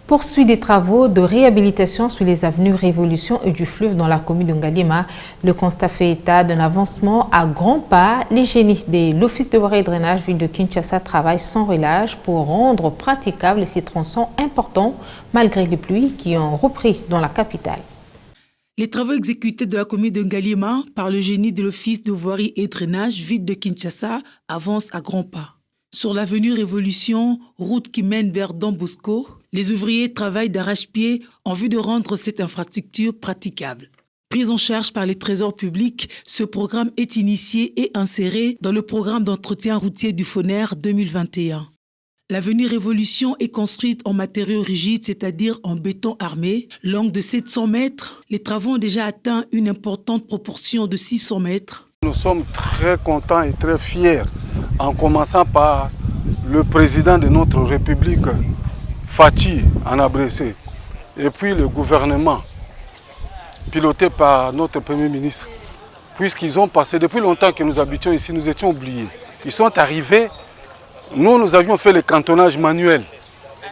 Poursuit des travaux de réhabilitation sur les avenues Révolution et du Fleuve dans la commune de Ngalima. Le constat fait état d'un avancement à grands pas. Les génies de l'Office de voirie et drainage ville de Kinshasa travaillent sans relâche pour rendre praticables ces tronçons importants malgré les pluies qui ont repris dans la capitale. Les travaux exécutés de la commune de Ngalima par le génie de l'Office de voirie et drainage ville de Kinshasa avancent à grands pas. Sur l'avenue Révolution, route qui mène vers Don Bosco, les ouvriers travaillent d'arrache-pied en vue de rendre cette infrastructure praticable. Prise en charge par les trésors publics, ce programme est initié et inséré dans le programme d'entretien routier du FONER 2021. L'avenue Révolution est construite en matériaux rigides, c'est-à-dire en béton armé. Longue de 700 mètres, les travaux ont déjà atteint une importante proportion de 600 mètres. Nous sommes très contents et très fiers, en commençant par le président de notre République, Fathi en Abressé, et puis le gouvernement, piloté par notre Premier ministre, puisqu'ils ont passé, depuis longtemps que nous habitions ici, nous étions oubliés. Ils sont arrivés, nous avions fait le cantonnage manuel,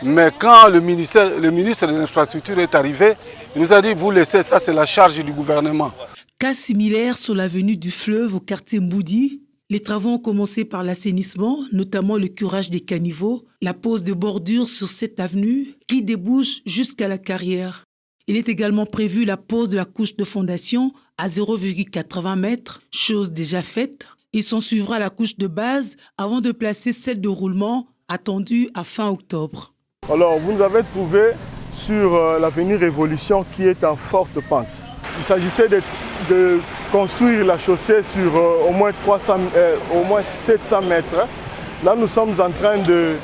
mais quand le ministre de l'Infrastructure est arrivé, il nous a dit, vous laissez, ça c'est la charge du gouvernement. Cas similaire sur l'avenue du Fleuve au quartier Mboudi. Les travaux ont commencé par l'assainissement, notamment le curage des caniveaux, la pose de bordures sur cette avenue qui débouche jusqu'à la carrière. Il est également prévu la pose de la couche de fondation à 0,80 mètres, chose déjà faite. Il s'en suivra la couche de base avant de placer celle de roulement attendue à fin octobre. Alors, vous nous avez trouvé sur l'avenue Révolution qui est en forte pente. Il s'agissait de construire la chaussée sur au moins 700 mètres. Là, nous sommes en train de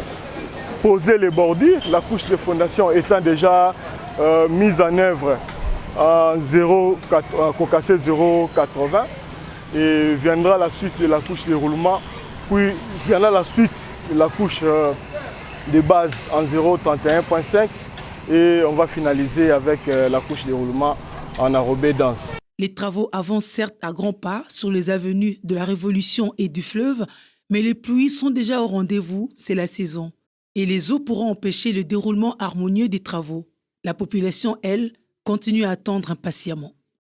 poser les bordures, la couche de fondation étant déjà mise en œuvre en concassé 0,80 et viendra la suite de la couche de roulement, puis viendra la suite de la couche de base en 0,31,5 et on va finaliser avec la couche de roulement en enrobé dense. Les travaux avancent certes à grands pas sur les avenues de la Révolution et du Fleuve, mais les pluies sont déjà au rendez-vous, c'est la saison. Et les eaux pourront empêcher le déroulement harmonieux des travaux. La population, elle, continue à attendre impatiemment.